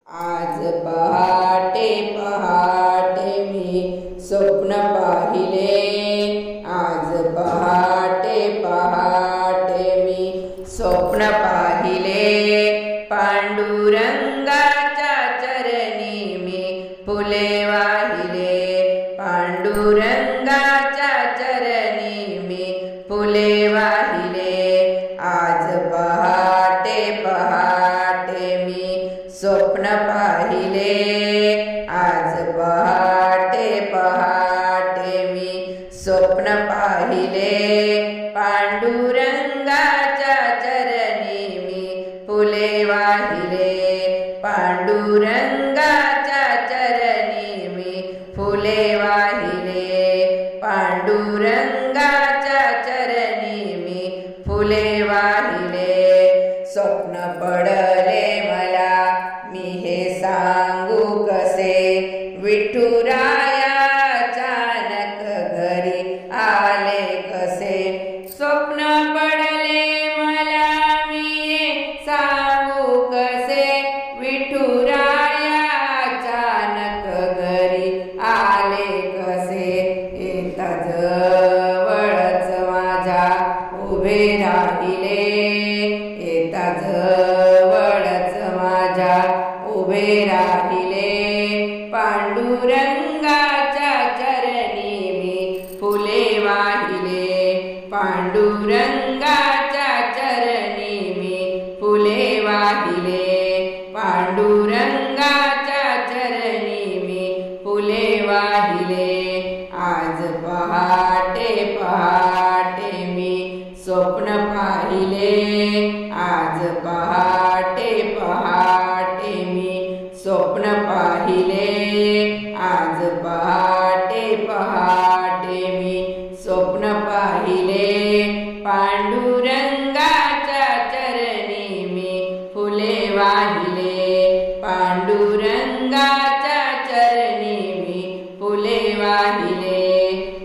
आज पहाटे पहाटे मी स्वप्न पाहिले। आज पहाटे पहाटे मी स्वप्न पाहिले। पांडुरंगाच्या चरणी मी फुले वाहिले। पांडुरंगाच्या चरणी मी फुले वाहिले। आज पहाटे पहाटे मी स्वप्न पाहिले। आज पहाटे पहाटे मी स्वप्न पाहिले। पांडुरंगाच्या चरणी मी फुले वाहिले। पांडुरंगाच्या चरणी मी फुले वाहिले। पांडुरंगाच्या चरणी मी फुले वाहिले। स्वप्न पडले मला मी हे सांगू कसे। विठुराया अचानक घरी आले कसे। स्वप्न पडले मला मी हे सांगू कसे। विठुराया अचानक घरी आले कसे। येता जवळच माझ्या उभे राहिले। येता जवळच माझ्या उभे राहिले। पांडुरंगाच्या चरणी मी फुले वाहिले। पांडुरंगाच्या चरणी मी फुले वाहिले। पांडुरंगाच्या चरणी मी फुले वाहिले। आज पहाटे पहाटे मी स्वप्न पाहिले। आज पहाटे पहाटे मी स्वप्न पाहिले। आज पहाटे पहाटे मी स्वप्न पाहिले। पांडुरंगाच्या चरणी मी फुले वाहिले। पांडुरंगाच्या चरणी मी फुले वाहिले।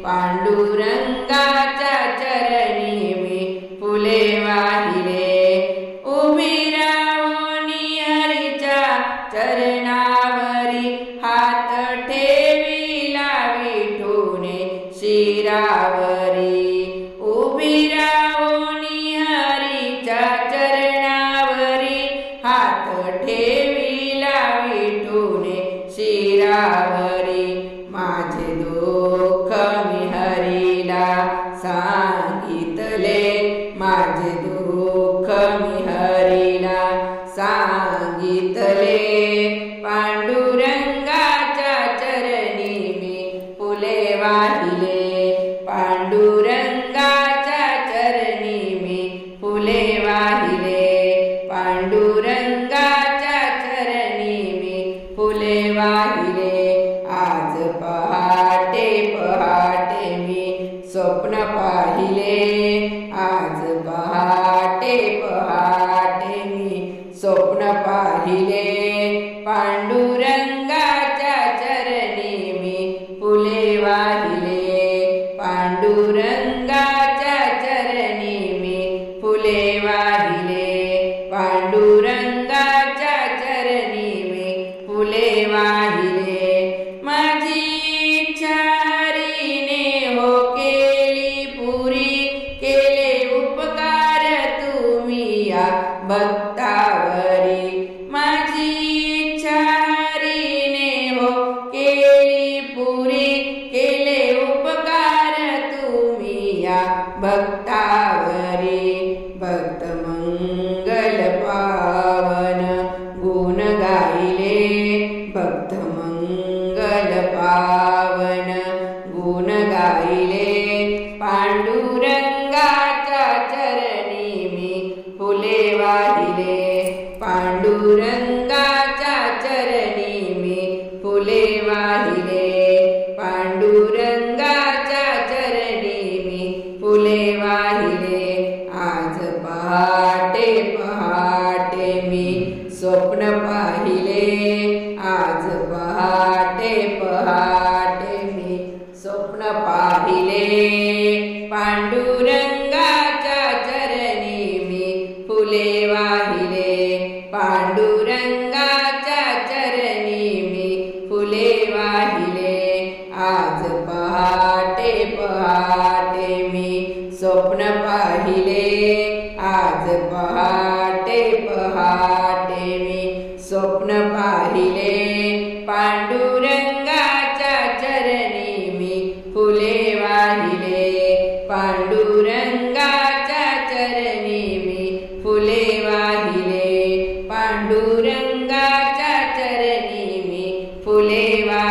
पांडुरंगाच्या चरणी मी फुले वाहिले। उभी राहुनी हरीच्या चरणावरी हात ठेविला विठूने शिरावरी। उभी राहुनी हरीच्या चरणावरी हात ठेविला विठूने शिरावरी। माझे दुःख मी हरीला सांगितले। माझे दुःख मी हरीला सांगितले। पांडुरंगाच्या चरणी मी फुले वाहिले। पांडुरंगाच्या चरणी मी फुले वाहिले। पांडुरंगाच्या चरणी मी फुले वाहिले। आज पहाटे पहाटे मी स्वप्न पाहिले। आज पहाटे पहाटे मी स्वप्न पाहिले। पांडुरंगाच्या चरणी मी फुले वाहिले। पांडुरंगाच्या चरणी मी फुले वाहिले। पांडुरंगाच्या चरणी मी फुले वाहिले। माझी इच्छा हरीने हो केली पुरी। केले उपकार तुम्ही या भक्तावरी। माझी इच्छा हरीने हो केली पुरी। केले उपकार तुम्ही या भक्तावरी। भक्त मंगल पावन गुण गायले। भक्त मंगल पावन गुण गायले। पांडुरंगाच्या चरणी मी फुले वाहिले। पांडुरंगाच्या चरणी मी फुले वाहिले। पांडुरंगाच्या चरणी मी फुले वाहिले। आज पहाटे पहाटे मी स्वप्न पाहिले। आज पहाटे पहाटे मी स्वप्न पाहिले। पांडुरंगाच्या चरणी मी फुले वाहिले। पांडुरंगाच्या आज पहाटे पहाटे मी स्वप्न पाहिले आज पहाटे पहाटे मी स्वप्न पाहिले पांडुरंगाच्या चरणी मी फुले वाहिले पांडुरंगाच्या चरणी मी फुले वाहिले पांडुरंगाच्या चरणी मी फुले वाहिले